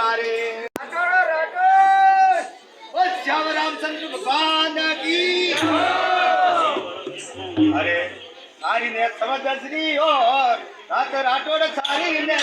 अरे श्याम रामचंद्र भगवान की। अरे सारी ने समझ और रात राठौड़ सारी ने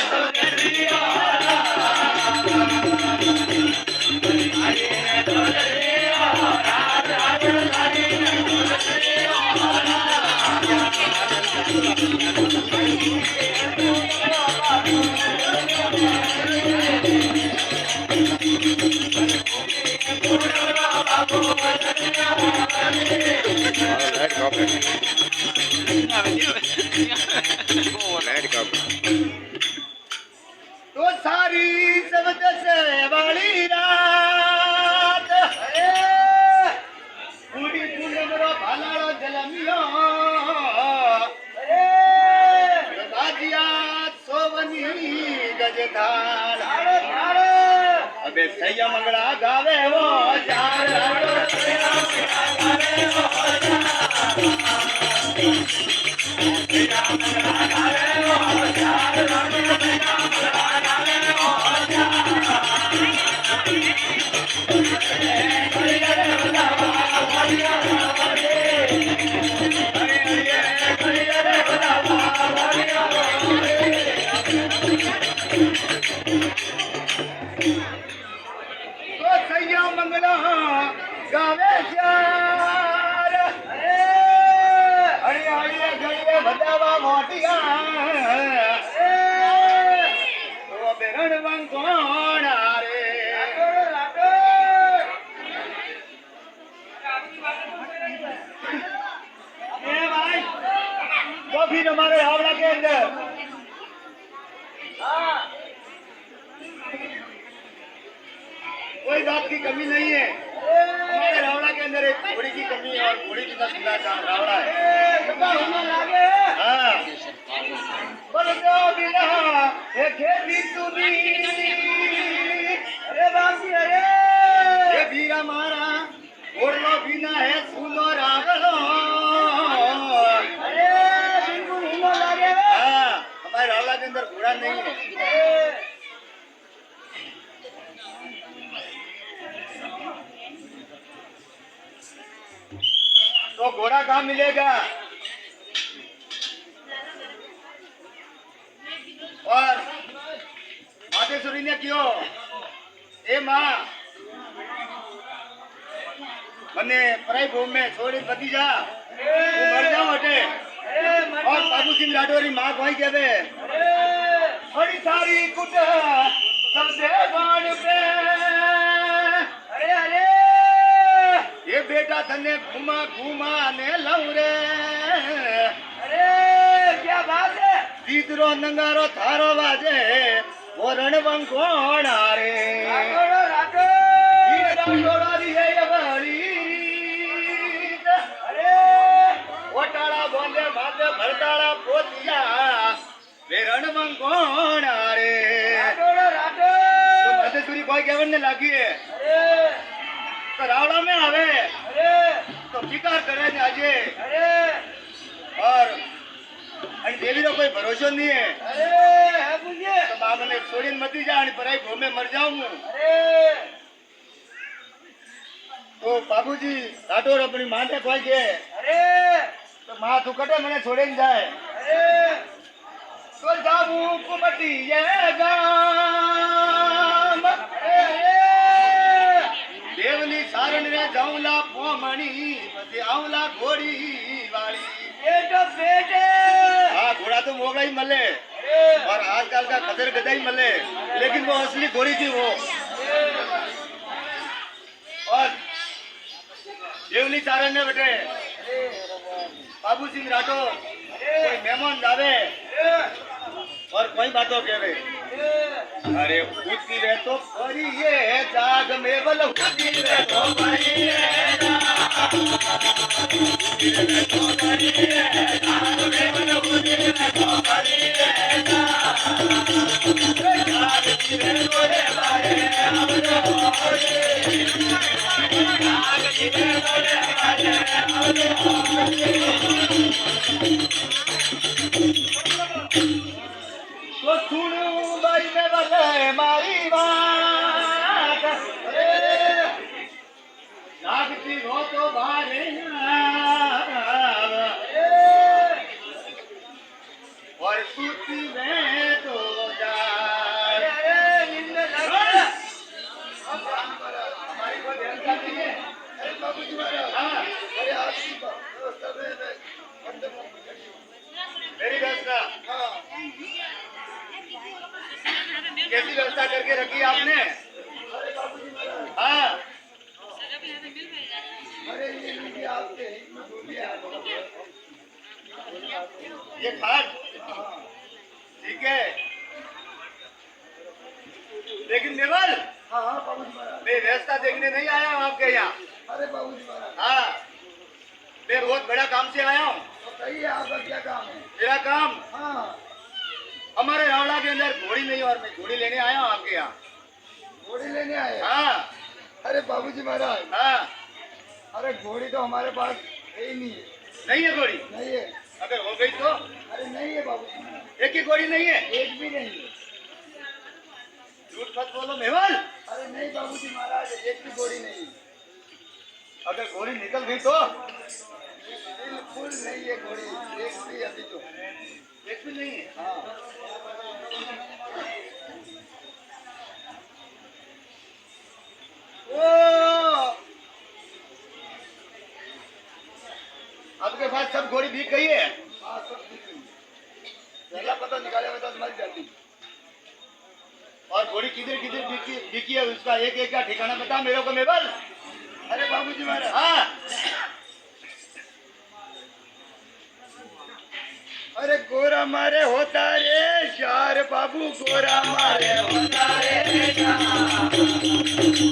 तो सारी समझ से वाली रात पूरी पूनमरो भालाड़ो जलमियो बाजिया सोवनी गजधार अबे सैया मंगड़ा गावे वो मंगला गावे चार हरिया हरिया घड़िया भदावा मोटिया तो बेरण वंकोण रे ए भाई वो भी हमारे हावड़ा के अंदर कोई बात की कमी नहीं है। हमारे रावड़ा के अंदर एक घोड़ी की कमी है और घोड़ी की रावड़ा है। हाँ खेती सुनी अरे बाबी अरे ये बीरा मारा घोड़ो बिना है सुनो रावड़ो अरे बिल्कुल लागे। हाँ हमारे रावड़ा के अंदर घोड़ा नहीं है। तो घोड़ा कहाँ मिलेगा? और मातेश्वरी ने क्यों ए माँ मने पराई भूमि में छोड़ी बती जा मर जाओ हटे और बाबू सिंह राठौरी माँ कोई कहते बड़ी सारी कुट सबसे बाण पे अरे अरे ये बेटा तने घुमा घुमा ने लऊ रे अरे क्या बात है तीतरो नंगारो थारो बाजे वो रणवंग कोण रे राठौड़ा दी है ये बड़ी अरे ओटाड़ा बोंदे भादे भरताड़ा पोतिया वे रणवंग कोण रे तो मधेश्वरी कोई केवन ने लागी है तो रावड़ा में आवे तो शिकार करे ने आजे और देवी रो कोई भरोसा नहीं है तो बाबा ने छोड़ी मती जा पराई घूमे मर जाऊं तो बाबूजी राठौर अपनी मां ने कोई के तो मां तू कटे मैंने छोड़े जाए तो जाबू कुमटी ये गाम देवनी सारण रे जाऊला पोमणी पछे आऊला घोड़ी वाली बेटा बेटे हाँ घोड़ा तो मोगला ही मले और आजकल का खदर गधा ही मले लेकिन वो असली घोड़ी थी वो। और देवनी सारण ने बेटे बाबू सिंह राठौर कोई मेहमान जावे और कोई बातों के वे अरे पूछती रहे तो परी ये जाग में बल पूछती रहे तो परी ये जाग में बल पूछती रहे तो परी ये जाग गोरे बारे हम तो सुनू भाई में बले मारी बात व्यवस्था करके रखी आपने? हाँ। अरे ये लीजिए आपके ये खाट ठीक है, लेकिन नेवल हाँ हाँ बाबूजी महाराज। मैं व्यवस्था देखने नहीं आया हूँ आपके यहाँ। अरे बाबूजी महाराज हाँ, मैं बहुत बड़ा काम से आया हूँ। तो कहिए आपका क्या काम है? मेरा काम हाँ हमारे रावड़ा के अंदर घोड़ी नहीं और मैं घोड़ी लेने आया हूँ आपके यहाँ। घोड़ी लेने आए? हाँ अरे बाबूजी महाराज हाँ। अरे घोड़ी तो हमारे पास है ही नहीं है। नहीं है घोड़ी? नहीं है। अगर हो गई तो? अरे नहीं है बाबूजी महाराज, एक ही घोड़ी नहीं है? एक भी नहीं है। झूठ मत बोलो मेवल। अरे नहीं बाबूजी महाराज, एक भी घोड़ी नहीं है। अगर घोड़ी निकल गई तो? बिल्कुल नहीं है घोड़ी, एक भी अभी तो। एक भी नहीं है? हाँ ओ, आपके पास सब घोड़ी बिक गई है? हाँ सब ठीक है। पहला पता निकाले में तो मर जाती। और घोड़ी किधर किधर बिकी है उसका एक एक का ठिकाना बता मेरे को मेवल। अरे बाबूजी महाराज हाँ। अरे गोरा मारे होता रे शार बाबू, गोरा मारे होता रे शार।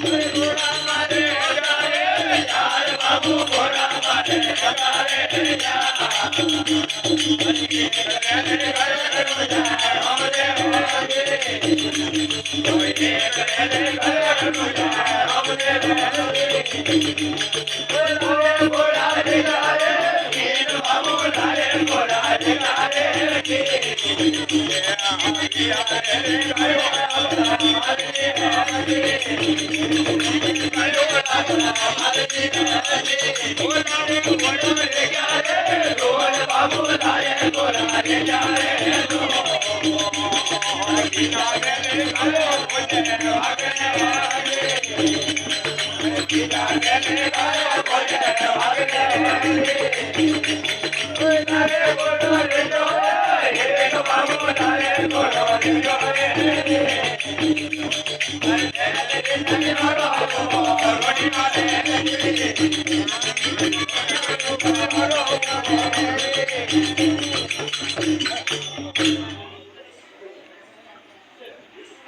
अरे गोरा मारे होता रे शार बाबू, गोरा मारे होता रे शार।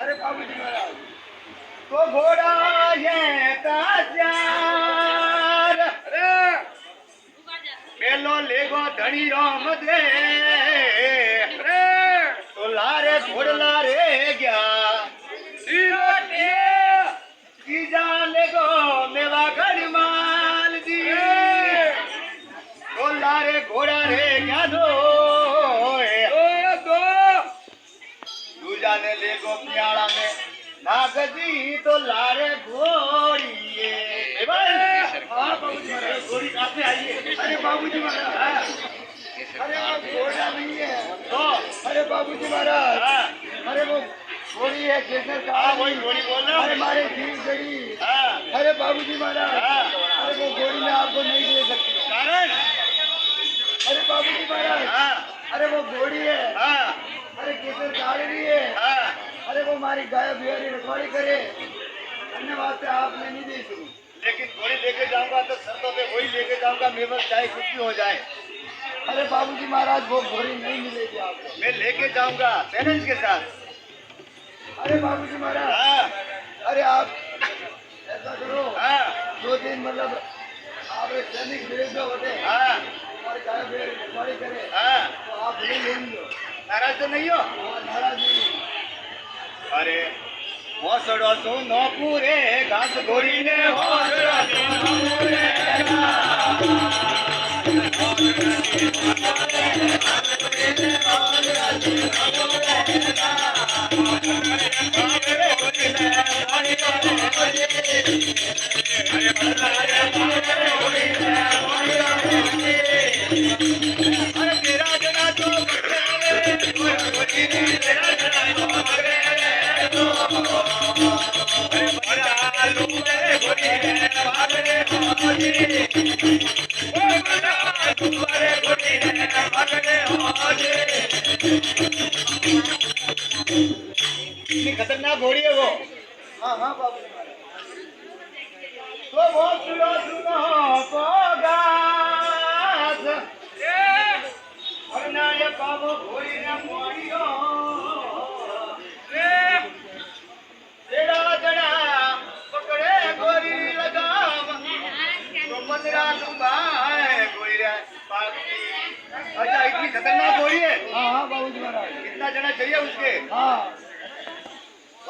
अरे बाबूजी महाराज तो घोड़ा ये ताजार पेलो लेगो धनी राम दे तो लारे घोड़ लारे गया की जाने को मेवा गणमाल जी तो लारे घोड़ा रे क्या दो दूजा ने ले गो प्याला में नागजी तो लारे घोड़िए। हाँ बाबूजी महाराज घोड़ी कहाँ से आई है? अरे बाबूजी महाराज अरे वो घोड़ा नहीं है तो अरे बाबूजी महाराज हाँ अरे वो घोड़ी है केसर का। हाँ वही घोड़ी बोल रहा अरे हूँ। मारे जीव गई। हाँ अरे बाबूजी महाराज हाँ। अरे वो घोड़ी मैं आपको नहीं दे सकती। कारण अरे बाबूजी महाराज हाँ अरे वो घोड़ी है, हाँ अरे केसर काल भी है। हाँ। अरे वो हमारी गाय बिहारी रखवाड़ी करे, धन्यवाद से आपने नहीं दी शुरू। लेकिन घोड़ी लेके जाऊंगा तो शर्तों पे वही लेके जाऊंगा मेवल चाहे कुछ भी हो जाए। अरे बाबूजी महाराज वो घोड़ी नहीं मिलेगी आपको। मैं लेके जाऊंगा चैलेंज के साथ। अरे बाबूजी महाराज हाँ अरे आप ऐसा करो हाँ 2 दिन मतलब आप एक सैनिक भेज दो होते हाँ हमारी गाय बिहारी रखवाड़ी करे हाँ। तो आप ले लेंगे। नाराज तो नहीं हो? नाराज नहीं। अरे होसड़ो सो नो पूरे घास घोड़ी ने होसड़ो सो नो पूरे अरे तेरा जना तो तेरा जना तो इतनी खतरनाक घोड़ी है वो। हाँ हाँ बाबू जी तो वो सुनो सुनो को गास वरना ये बाबू घोड़ी ने मोड़ियो तेरा जड़ा पकड़े गोरी लगाम तो 15 लुबाए गोरी रे पाकी। अच्छा इतनी खतरनाक घोड़ी है। हाँ हाँ बाबू जी महाराज कितना जना चाहिए उसके हाँ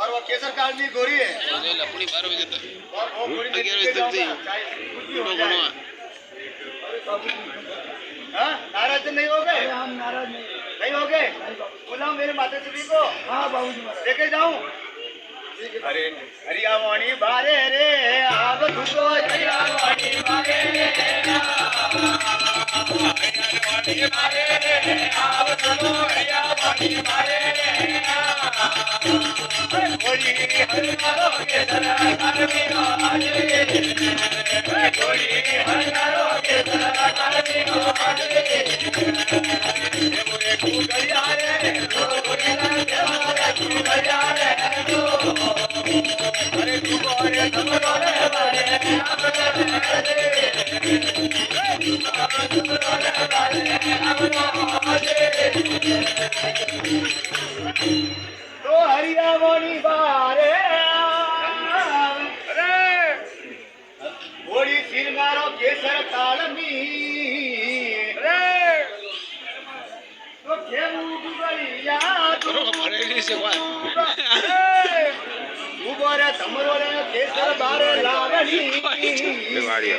और वो केसर काल की गोरी है લપડી 12 बजे तक और वो घोड़ी में 11 लेके बजे तक जाऊंगा, चाहे कुछ भी हो जाए। हाँ नाराज तो नहीं हो गए? अरे हम नाराज नहीं नहीं हो गए? नहीं बाबू बुलाओ मेरे माता श्री को हाँ बाबू जी महाराज लेके जाऊं। अरे हरियावाणी बारे रे आब धुको हरियावाणी बारे रे हरियावाणी बारे रे आब धुको हरियावाणी बारे रे गोरी हरियारो के सरकार में आजे गोरी हरियारो के सरकार में आजे मोरे कुगलिया रे गोरी ना देवा कुगलिया रे अरे तू बोले तुमरो रे बारे अब रे तुमरो रे बारे अब तो हरियावाणी बारे अरे घोड़ी सिरगारो केसर तालमी अरे तो खेमू गुगलिया ભરેલી છે વાત ઉભો રે તમરો રે કેસર બારે લાવણી દિવાળીઓ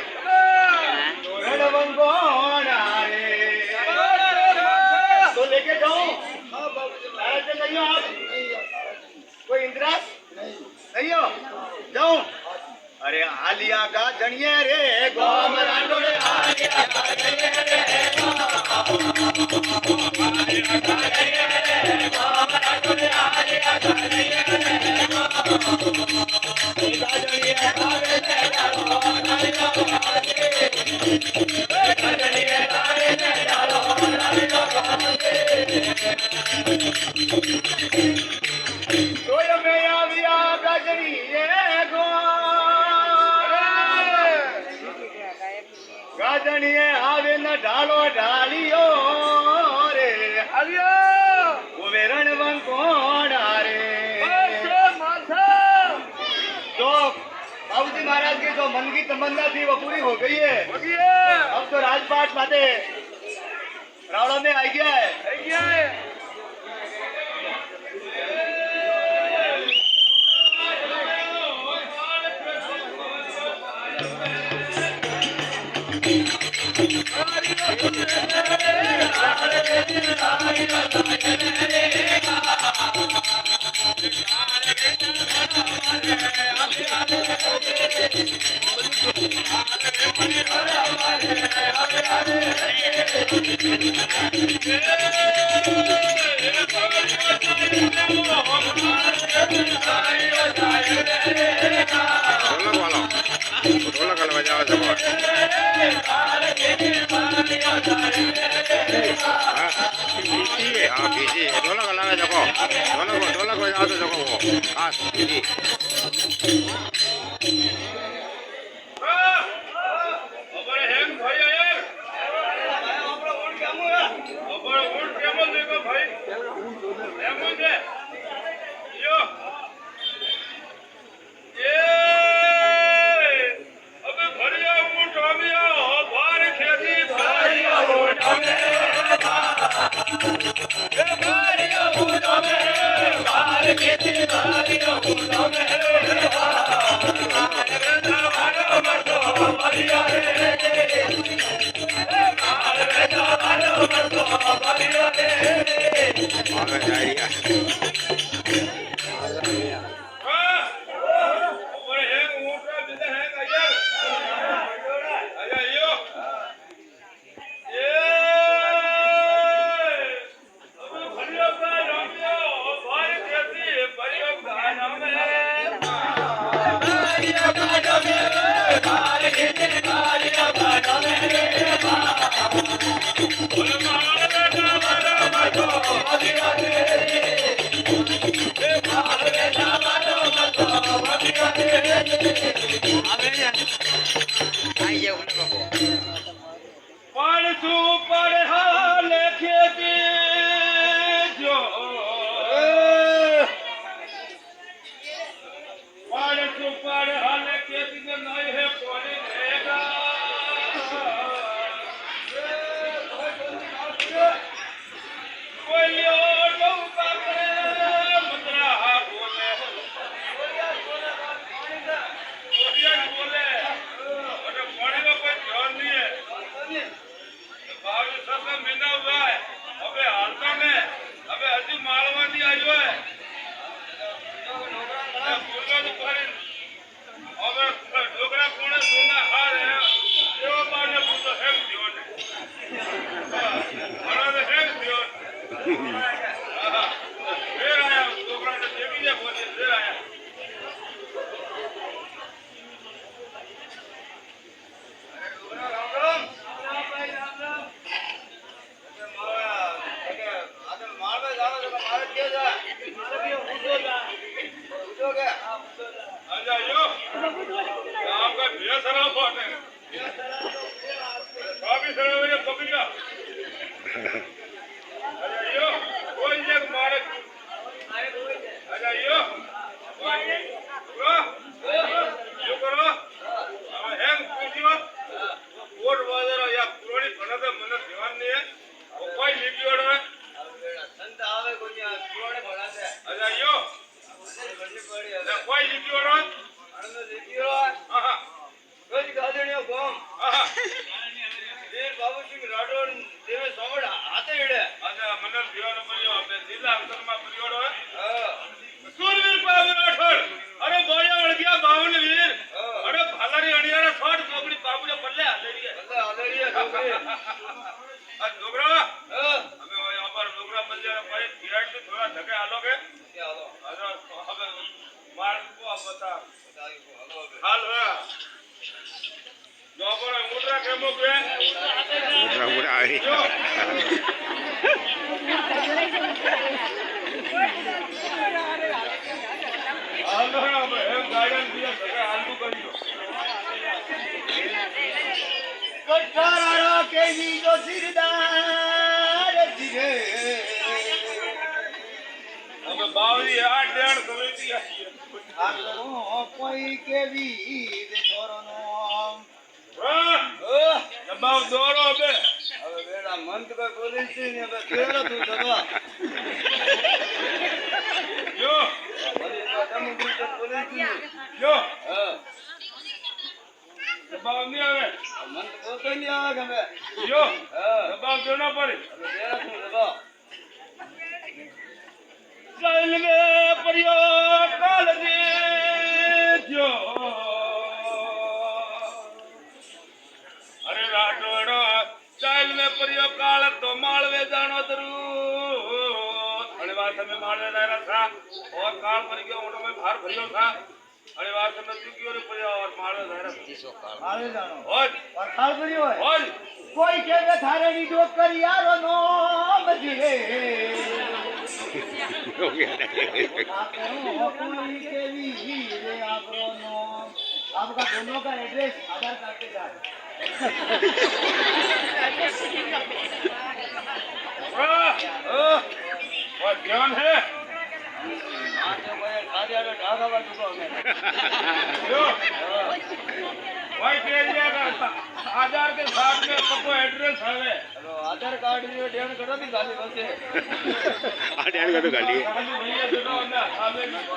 રણવંગોણા રે तो लेके जाऊं हाँ बाबू जी नाराज तो नहीं हो आप नहीं कोई इंद्रास नहीं नहीं हो जाऊं अरे आलिया का जनिए रे गोम रांडोड़े आलिया का जनिए रे गोम रांडोड़े आलिया का जनिए रे तोय में आविया गजरी गो गाजणीए आवे न ढालो ढालियो रे आवियो उवे रणवंकोड़ा रे तो बाबूजी महाराज की जो मन की तमन्ना थी वो पूरी हो गई है अब तो राजपाट माते रावड़ा में आ गया है ઢોલક વાળો ઢોલક વાળો બજાવે છે હા બીજી ઢોલક હલાવે જકો ઢોલક બજાવે જકો હા બીજી Hey, सुपाड़ हाले केसी के नहीं है कोने रहेगा कोई और बहु का करे मंत्रा बोले कोरिया बोले अरे पानी का कोई ध्यान नहीं है बाहर सब महीना हुआ है अबे हालता में अबे हजी मालवानी आई है पूरा दुपहर अबे डोगरा कोने सोना खा रहे हैं ये बाने पूरा है जीवन बड़ा है जीवन फिर आया डोगरा ने देखी है बोले फिर आया आपका भैया शराब बात है काफी शराब है कबिया अच्छा यो कोई एक मारे अच्छा यो यो करो अब हैंग पीजियो कोट बाजार या पुरानी बनाते मन ध्यान नहीं है वो कोई लिखियो है संत आवे कोई पुराने बनाते अच्छा यो कोई लिखियो है आनंद लिखियो हां कोई गादणियो गोम हां देव बाबू सिंह राठौड़ देव सोमड़ आते हेडे अच्छा मन ध्यान परियो अपने जिला अंतर में परियो है हां सूरवीर बाबू राठौड़ अरे बोया उड़ गया बावन वीर अरे भालारी अणियारा 60 चोकड़ी बाबू ने पल्ले आलेरी है डोगरी आज डोगरा हमें यहां पर डोगरा बल्ले पर गेट से थोड़ा धके आलोगे क्या आलो अच्छा हमें मार्ग को आप बता हाल है जो पर मुद्रा के मुके मुद्रा आई हालो अब गार्डन दिया धके आलू करियो कठारा के जी जो सिरदार जिरे अब बावरी 8 डेढ़ कमेटी आई है आपरो कोई के भी छोरनो दबाव दौड़ो अबे હવે બેડા મન તો કોઈ બોલી છે ને હવે કેરો તું દબા यो મને તો તમે બોલી છે यो હા दबाव नहीं आवे મન તો બોલતો નહીં આવે ગમે यो હા दबाव देना पड़े હવે બેડા તું દબા चल में परियो काल दे जो अरे राठौड़ो चल में परियो काल तो मालवे जानो दरू अरे बात में मालवे दायरा था और काल पर गयो उठो में भार भरियो था अरे बात में नजदीकी और परियो और मालवे दायरा આવે જાણો और और ખાલ કર્યો હોય और કોઈ કે થારે ની ડોકર યારો નો બજે हो गया आपको कोई के भी रे आपरो नो आपका दोनों का एड्रेस आधार कार्ड के साथ और ध्यान है जो वाइट एरिया का आधार के साथ में सबको एड्रेस है आधार कार्ड भी डेन करो भी गाली बसे आ डैन का तो गाली है भैया सुनो ना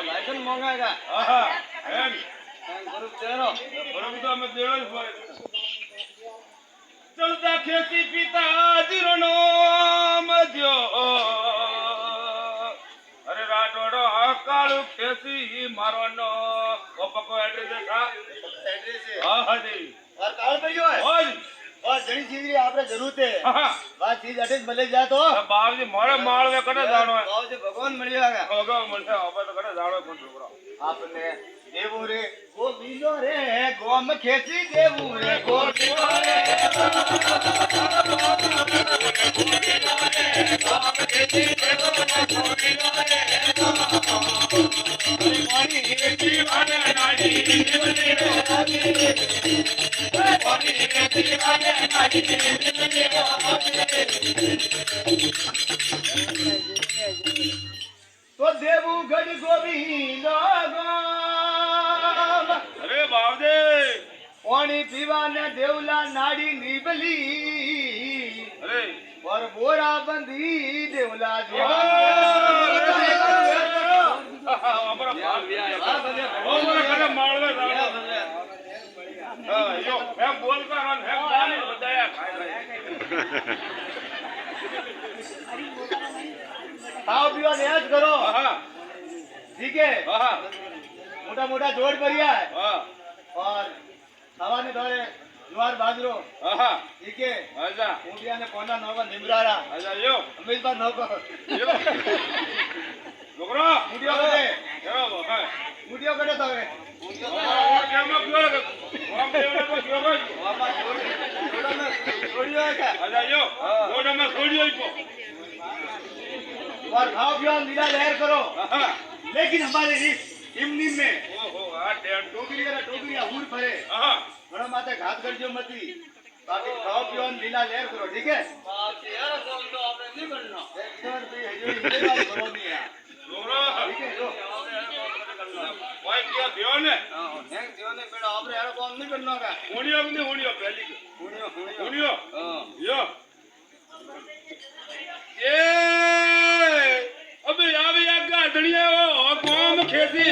लाइसेंस मांगेगा हां एम ग्रुप तेरो बरोबर तो मैं देड़ो चलता खेती पिता जीरो नाम जो अरे राठौड़ो कालू खेती मारो नो ओ पको एड्रेस देखा एड्रेस है हां जी और कार्ड पे जो है और और जड़ी चीज री आपरे जरूरत है हां बात चीज अटेच मिल जाए तो बाप जी मोरे माल में कने जानो है गांव से भगवान मिल जाएगा होगा मुझे अब तो कने जानो है कोन छोकरा आपने देवू रे गो बीनो रे गोम खेती देवू रे गो बीनो रे गोम खेती देवू रे गो बीनो रे पानी खेती वाले नाडी देवले रे पानी खेती वाले नाडी देवले रे तो देवू गढ़ गोविंद गो પાણી પીવાને દેવલા નાડી નીબલી और बोरा बंदी देवला खाओ पीवा नियाज करो ठीक है मोटा मोटा जोड़ बढ़िया है और हवा ने दौरे ज्वार बाजरो ठीक है ऊँटिया ने कोना नौका निमरारा अमीर बात नौका ऊँटिया करे ऊँटिया करे तो है और खाओ पियो लीला लहर करो लेकिन हमारे इमनी में टोकरी हूर भरे घणो माथे घात करजो मती बाकी खाओ पियो लीला लहर करो ठीक है अबे आवे आगा धनिया ओ कौम खेती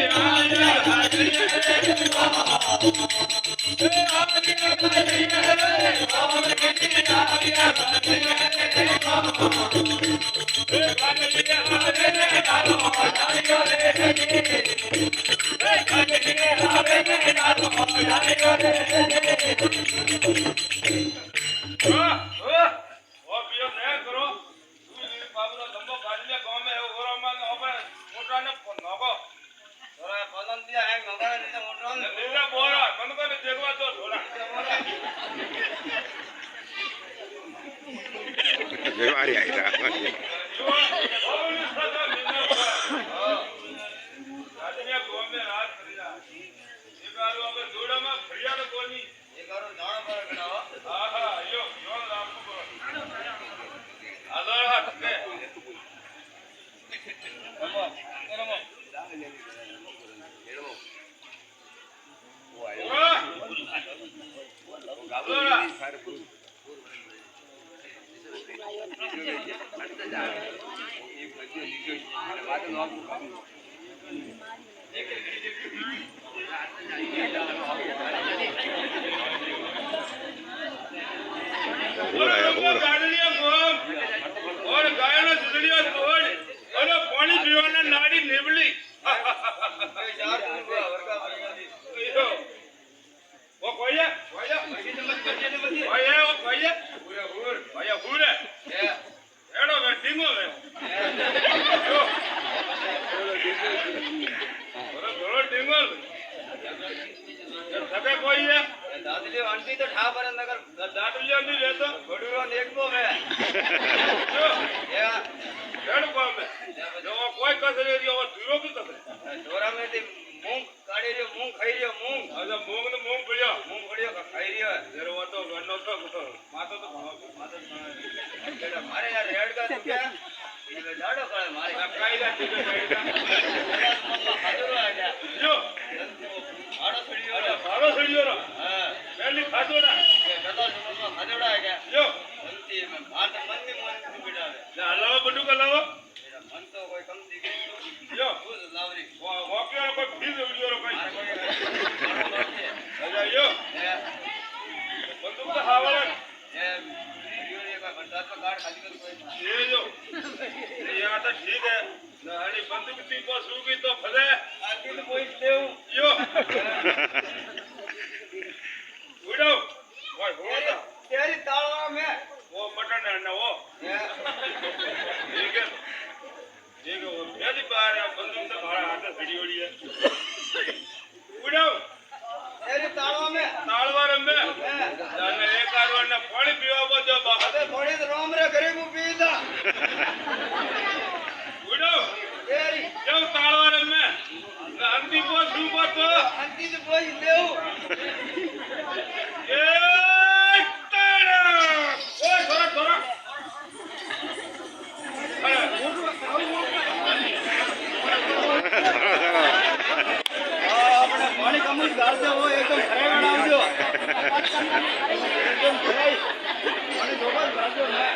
મને જોવા રાજો ના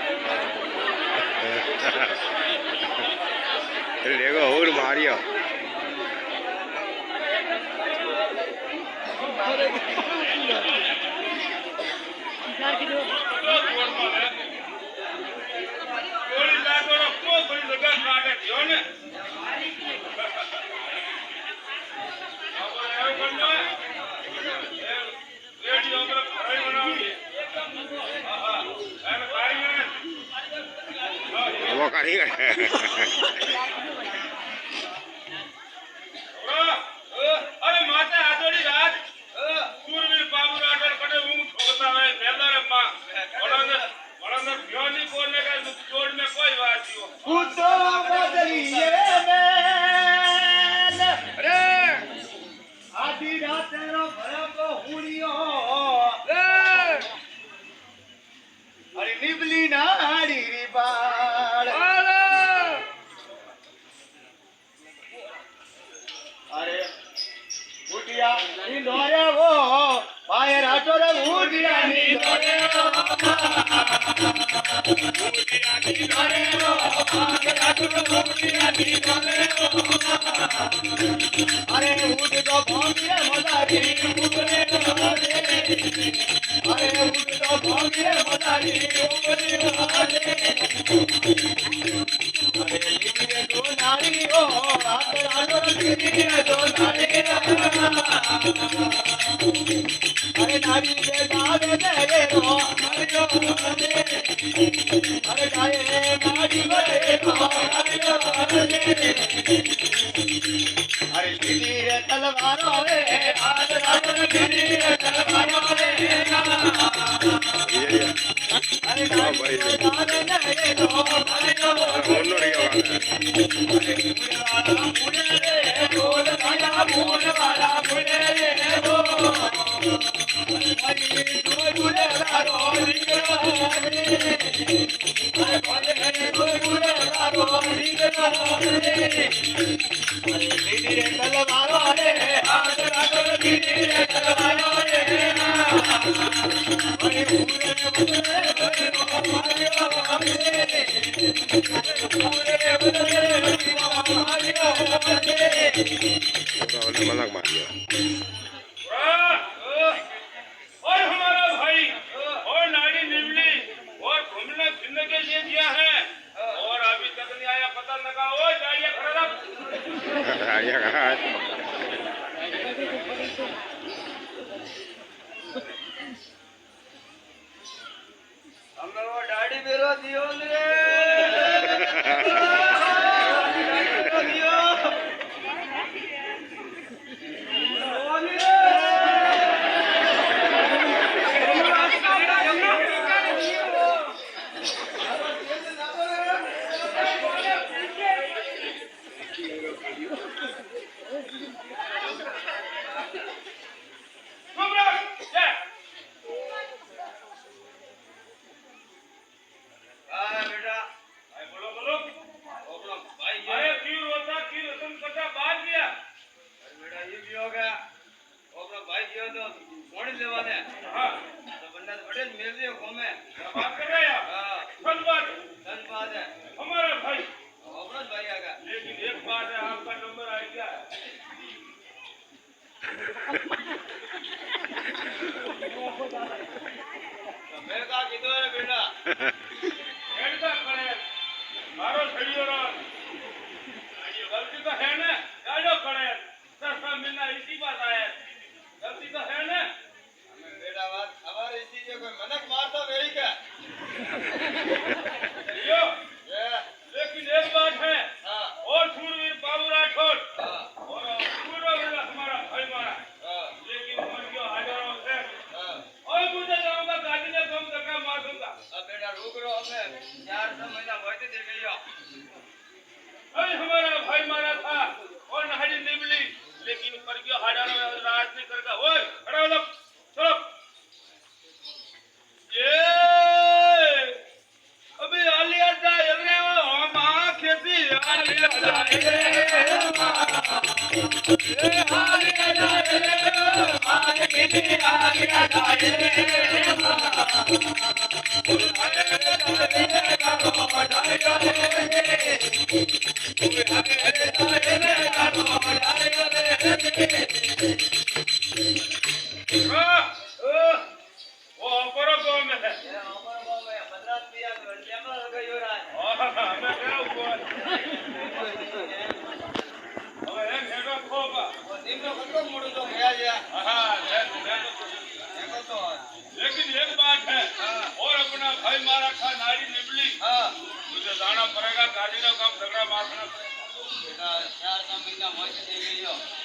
લેગો હોર માર્યો वो काढ़ी गए अरे माता आदोड़ी रात सूरवीर बाबू राठौर कटे ऊँट ठोकता है बेलदार अम्मा और भ्योनी बोलने का जोड़ में कोई बात नहीं हो कूदो बदलिए मेल अरे आधी रात रो भरा को हुरियो अरे निबली नाड़ी री बाल अरे उठिया नींदोरे वो पाए रातो रे उठिया नींदोरे वो उठिया नींदोरे वो पाए रातो रे उठिया नींदोरे वो अरे उठ तो भांगिए मदारी उठने वाले अरे उठ तो भांगिए मदारी उठने वाले अरे नीचे दो नारी हो रात रातो नीचे दो नारी अरे नारी के गावे मेरे रो अरे जो अरे गाए नारी मेरे रो अरे जो अरे दीदी रे तलवारों रे आज रात दीदी रे तलवारों रे अरे नारी के गावे मेरे रो अरे जो फूले रे फूल वाला फूल वाला फूले रे वो अरे फूले वाला निकलो अरे फूले वाला निकलो अरे दीदी रे तलवारों रे आज रात दीदी रे तलवारों रे अरे फूले मलक मारियो और हमारा भाई और नाड़ी निमली और घूमने फिरने के लिए दिया है और अभी तक नहीं आया पता लगा ओ जाइए खड़ा आया कहा हमने वो दाढ़ी बेरो दियो रे दियो हमारा भाई लेकिन एक बात है आपका नंबर आ गया मैं कहा किधर है बेटा बेटा खड़े मारो छड़ियो रो ये गलती तो है ना जाओ खड़े सस्ता मिलना इसी बात आया गलती तो है ना बेटा बात हमारे इसी के कोई मनक मारता मेरी क्या यो लेकिन एक बात है और सूरवीर बाबू राठौर और सूरवीर हमारा भाई मारा लेकिन मर गया हजारों से और मुझे जाऊंगा गाड़ी ने कम धक्का मार दूंगा अब बेटा रुक रो हमें 400 महीना बढ़ते दे गई अरे हमारा भाई मारा था और नहरी निबली लेकिन मर गया हजारों में राज नहीं करता ओए खड़ा हो जाओ चलो ये अबे आलिया जा रे हम खेती आलिया जा रे आलिया जा रे खेती लेकिन एक बात है और अपना भाई मारा खा नारी निबली मुझे जाना पड़ेगा गाड़ी का काम झगड़ा मारना पड़ेगा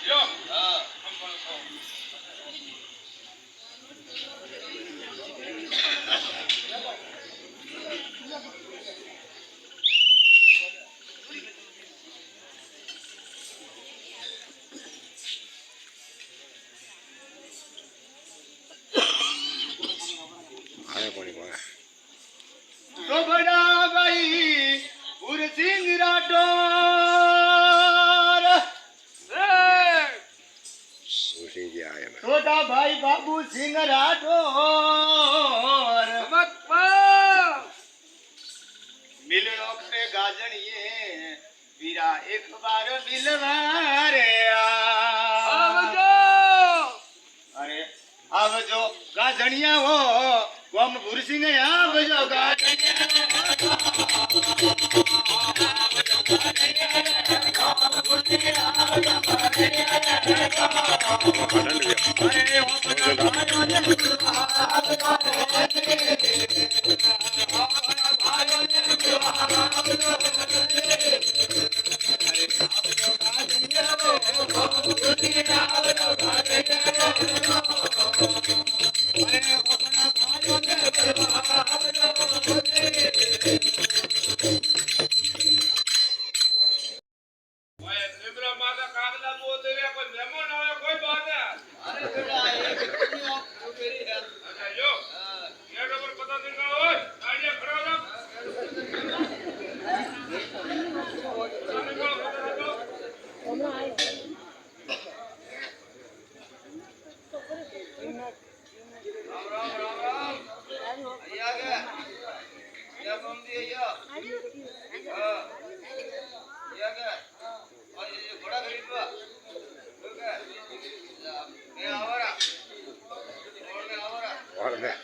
यो આને કોની કોને તો બડા ભાઈ ઉરસિંહ રાઠોર સુશીજી આયા મેં છોટા ભાઈ બાબુ સિંહ રાઠોર મિલનો કરે ગાજણીએ વીરા એક બાર મિલવા રે અરે આવજો ગાજણિયા હો ગોમ ગુરસિંહ આવજો निब्रा माता कागला बोल देवे कोई मेहमान आवे कोई बात है अच्छा यो ये डबर पता दिन का ओए गाड़ी खड़ा हो और मैं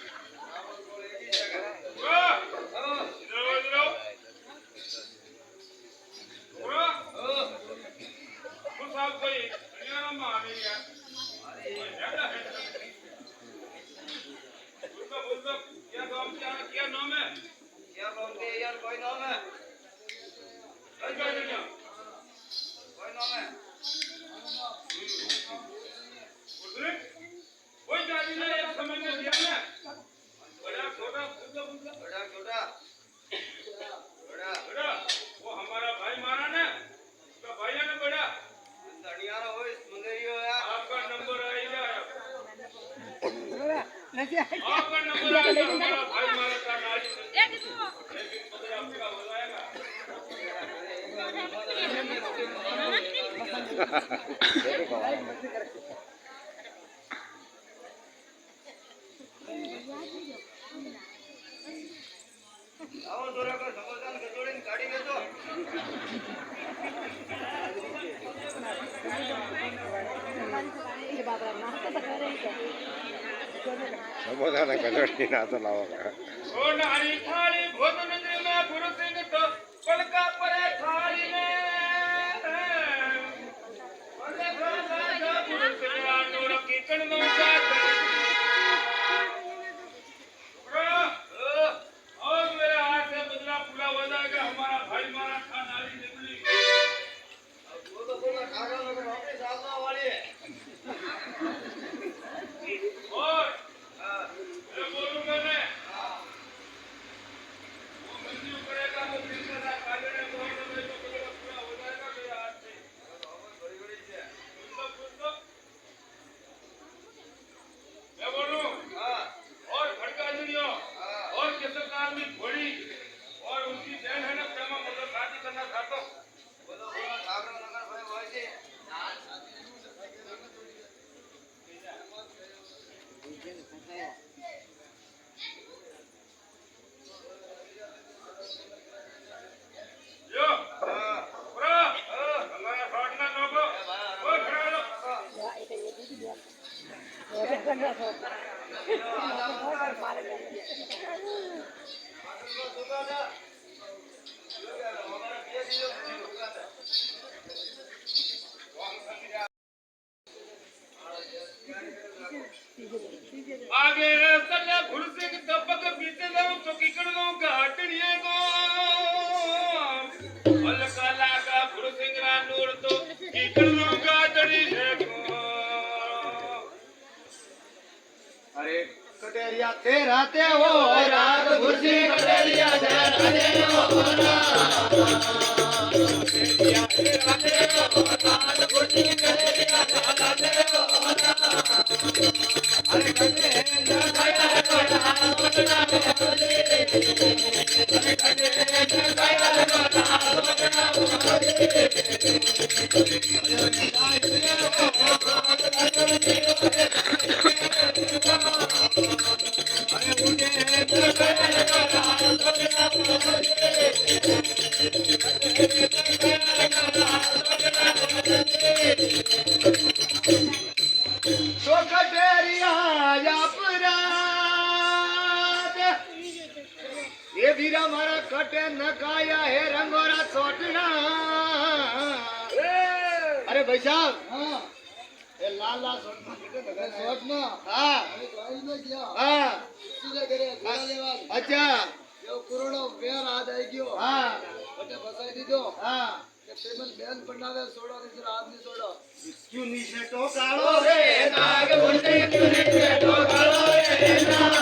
कोई गाड़ी ने एक समय में दिया ना बड़ा छोटा बड़ा वो हमारा भाई मारा ना उसका भाई है ना बड़ा आपका नंबर आएगा आपका नंबर आएगा हमारा भाई मारा था नारी लेकिन पता आपका हो जाएगा આવો દોરા કર સમોસાન કચોડીને કાઢી લેજો સમોસા ને કચોડી ના તો લાવો सोनारी थाली भोजन में गुरु सिंह तो पलका परे थाली में गुरु सिंह आनूर की कणनों का और मेरे हाथ से बदला पूरा हो जाएगा हमारा भाई मारा था नारी निकली वो तो बोला खागा लोग अपने सामने वाली है और मैं बोलूंगा मैं वो मंजूर करेगा वो फिर का कागज है बहुत समय तो आगे चले खुर्सिंग दबक पीछे जाऊं तो किकड़ लो घाटड़िए को अलकला का खुर्सिंग रा नूर तो किकड़ लो घाटड़ी है को अरे कटेरिया ते रहते हो रात खुर्सी कटेरिया ते रहते हो तो कटेरिया अपराध ये वीरा मारा कटे नकाया है रंगोरा सोटना अरे भाई साहब ये लाल लाल सोटना हाँ हाँ अच्छा पुराणो वेर आद आई गयो हाँ बटे बसाई दीदो हाँ टेबल बेन बनावे सोडो नहीं आदमी सोडो क्यों नीचे तो कालो रे नाग बोलते क्यों नहीं तो कालो रे नाग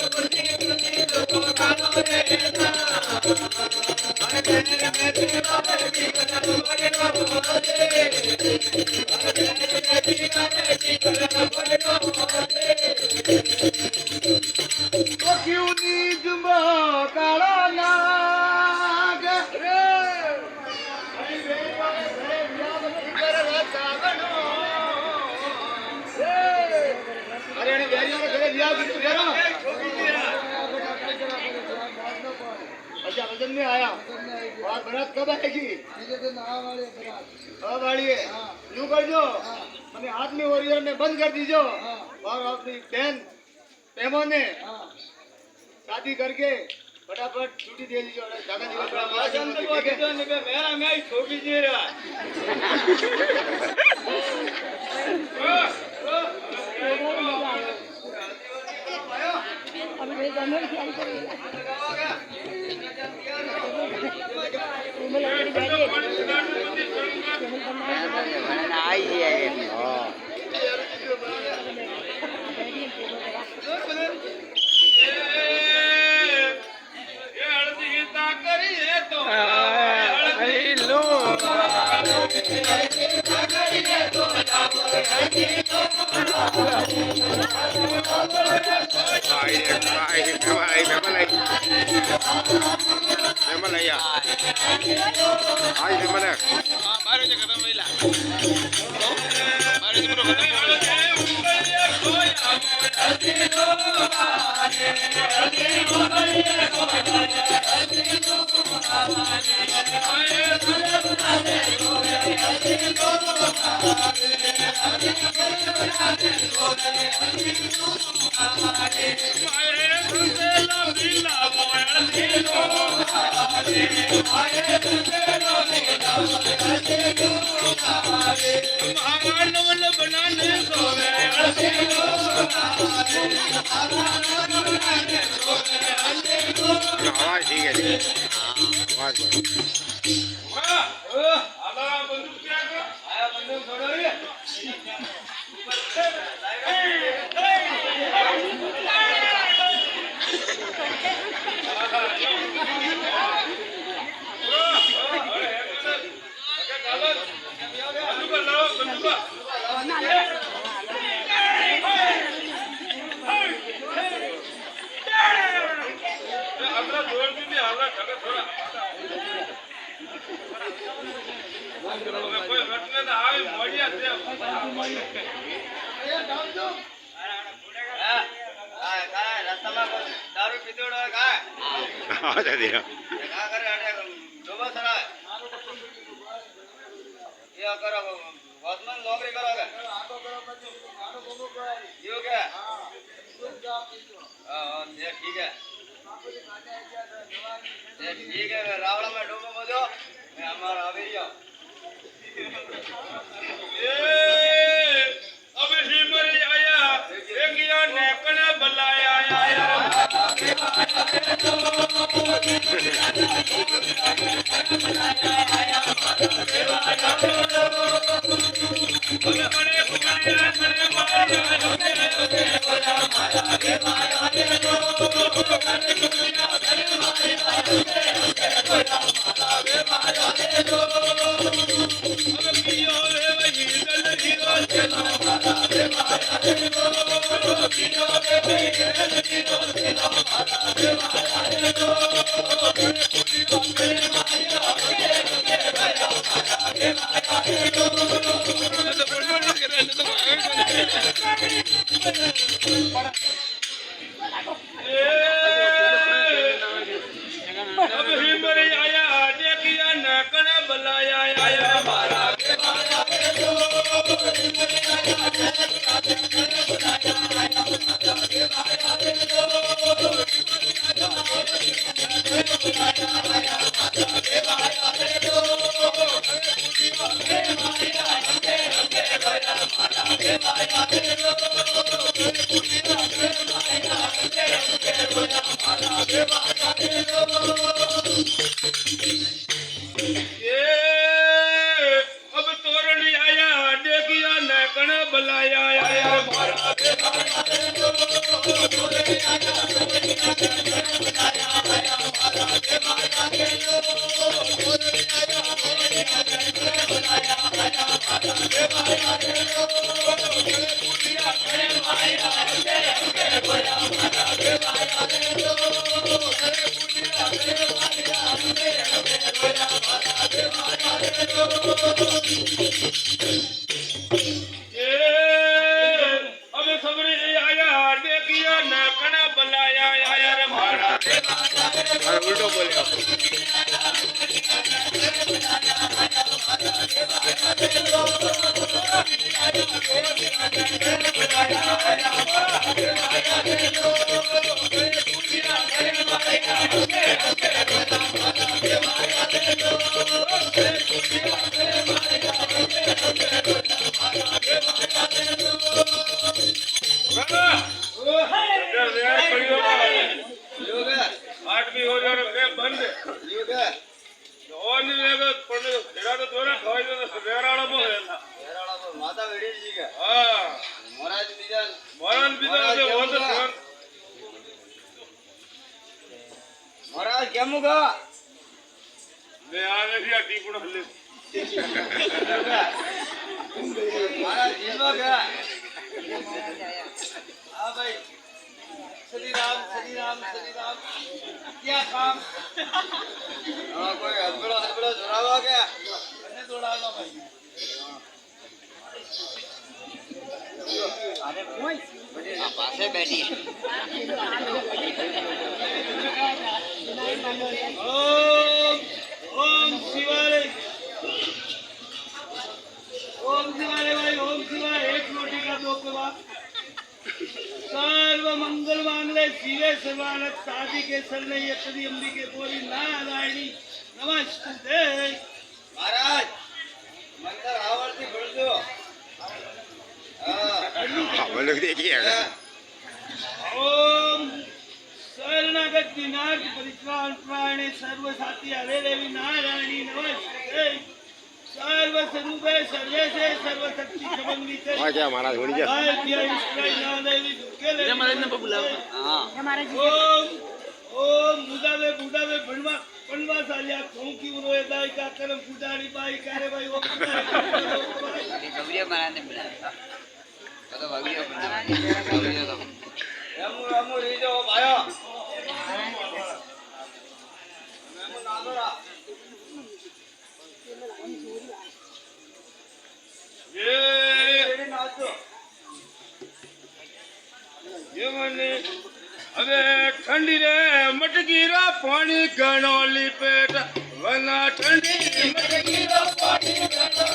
बोलते क्यों नहीं तो कालो रे तो क्यों नीच मो कालो नाग रे अरे ने बेरिया रे घरे बियाह की करो अच्छा वजन में आया और बरात कब आएगी धीरे धीरे नहा वाले बरात अब वाली है यूं कर जो मैंने हाथ में वॉरियर में बंद कर दीजो हाँ। और अपनी बहन पेमो ने हां शादी करके फटाफट छुट्टी दे दीजिए और ज्यादा दिवस वासन तो बोल दो ने मेरा मैं ही छोटी जी रहा ये हल्दी ता करी है तो કોઈ ઘટને તો આવી મળ્યા રસ્તામાં દારૂ પીધોડો કાય હા દાદી કા કરે અડે ડોબા સરાય એ કરો વોચમેન નોકરી કરો કે યો કે हाँ ये ठीक है ये ठीक है रावड़ा में डूबो मजो मैं हमारा अभी जाओ अब हिमर आया एंगिया नेकने बलाया आया अब हिमर आया देखिया नेकने बलाया आया मारा अब तोरण आया देखिया नेकने बलाया आया मारा अब सबरी आया देखिया नेकने बलाया आया रे मारा अरे उल्टो बोले योग आठवीं हो जाने के बंद योग और नहीं लेगा पढ़ने तेरा तो थोड़ा खाई तो सवेराड़ा में है ना माता वेड़ी जी का हाँ महाराज बीजा मरण भी तो वो तो महाराज क्या मुगा मैं आने दिया टीपुड़ हल्ले महाराज जीवा क्या हाँ भाई श्री राम क्या काम हाँ कोई हथबड़ा जोड़ावा क्या कने जोड़ावा भाई अरे कोई पासे बैठी ओम शिवाय भाई ओम शिवाय एक रोटी का दो कबाब सर्व मंगल मांगले शिवे सर्वानंद साधी के सरले यतदी अंबिके बोली नारायणी नमस्ते महाराज मंत्र आवरती बोल दो वो लोग देखिए ओम शरणागत विनाश परित्राण प्राणे सर्व साथी हरे देवी नारायणी नमस्ते सर्व स्वरूपे सर्वेशे सर्व शक्ति समन्विते हाँ क्या महाराज होनी क्या ओम बुदावे बनवा सालिया खोंकी उरोए दाई का करम पुजारी बाई करे भाई वो वीडियो बनाने बुलाया तो वीडियो बनाने रमू रीजो भाया मैं नादरा હવે ઠંડી રે મટકી રા પાણી ઘણો લીપેટ વના ઠંડી મટકી રા પાણી ઘણો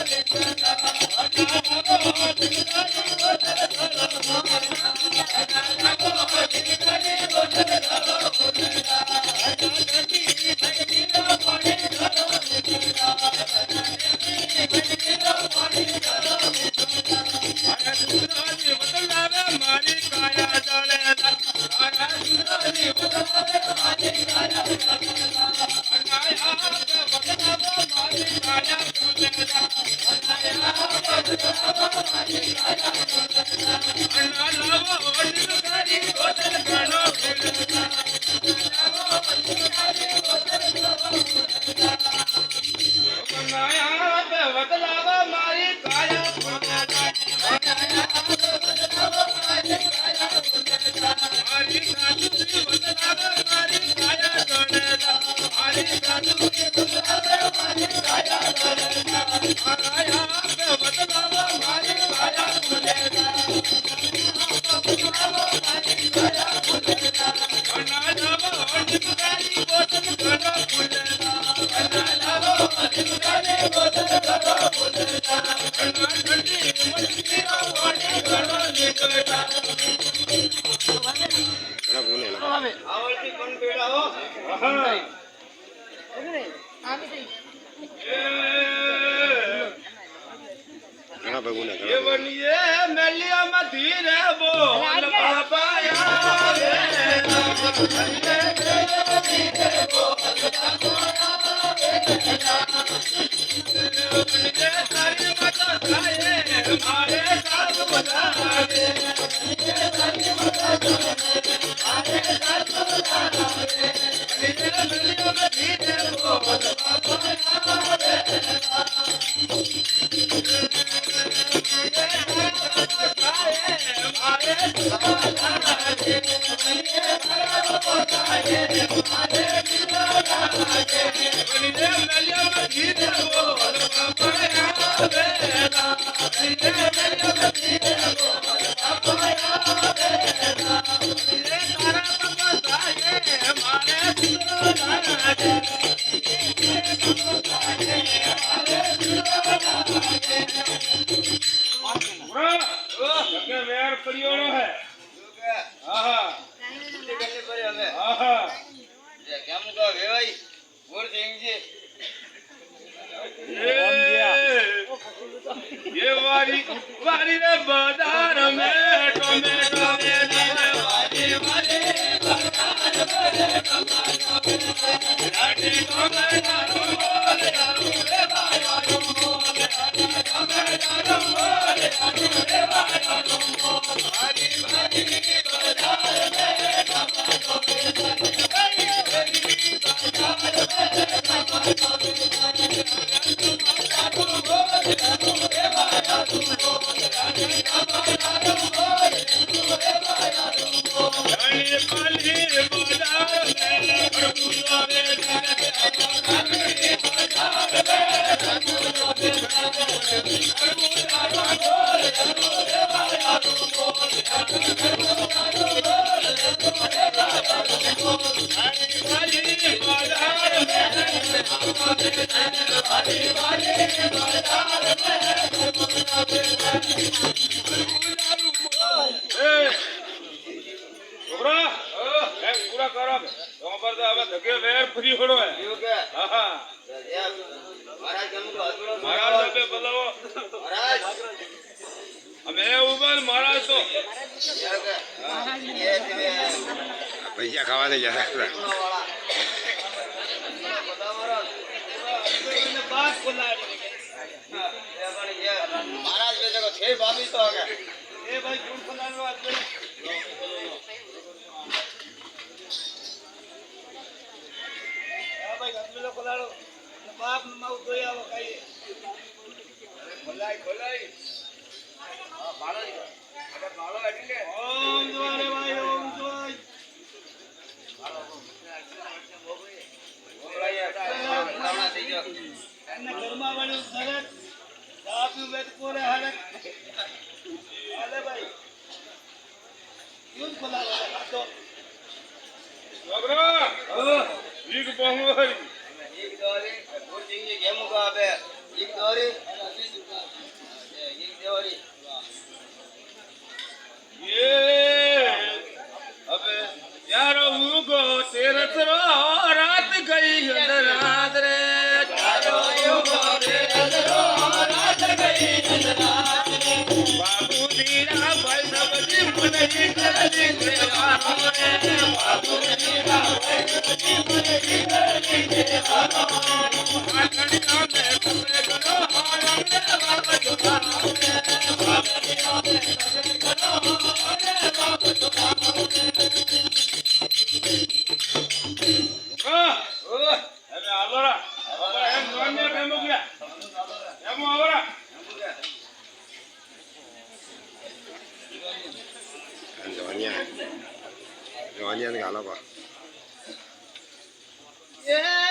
મારી કાયા જળે મારી આવડતી કોણ પેડા હો ઘણા ભાઈ ને એ બનીએ મેલિયામાં ધીરે બોલ બાપાયા રે તારી માતા થાય મારે સાથ બધારે વેર પરિયોનો હે હા હા કરને પડે હવે હા હા કેમ તો વેવાઈ બોર દેંગે ये वारी रे बाजार में टोमेटो वारी वारी बाजार में टोमेटो लाडी टोमेटो बोले रे बायो बोले टोमेटो बोले रे बायो वारी वारी बाजार में टोमेटो પૂરા કરો હવે ધગે વેર ફરી હોડો હે હા હા મહારાજ કેમ તો અધૂરો મહારાજ બે બોલાવો મહારાજ અમે ઉબર મહારાજ તો પૈસા ખાવા દે જરા महाराज बेटे को छह भाभी तो आ गया એ ભાઈ ગુણ ફલાનો વાત કરી હા ભાઈ ગદમેલો ખોલાડો બાપ માઉ દોઈ આવો કાઈ ખોલાઈ હા ભાળો અરે ભાળો એટલે ઓમ દ્વારે ભાઈ ઓમ દ્વાય भाड़ो એને ઘરમાં વાળું સરસ આપી બેટ કોરે હરક વળી હવે યારો ઉગો તેરસ રો રાત ગઈ અંધરાત રે યારો ઉગો તેરસ રો રાત ગઈ અંધરાત રે બાબુજી ના ભાઈ સબજી મને કરલી દેવાનો રે બાબુજી ના ભાઈ સબજી મને કરલી દેવાનો આખણી નામે તમે કરો હારંગ બાબા જોવાનો રે બાબુજી નામે તમે કરો હારંગ બાબા જોવાનો અરે આવરા એમ નોને કેમો ગયા એમો આવરા જોવાનિયા ને ગાલા પા એ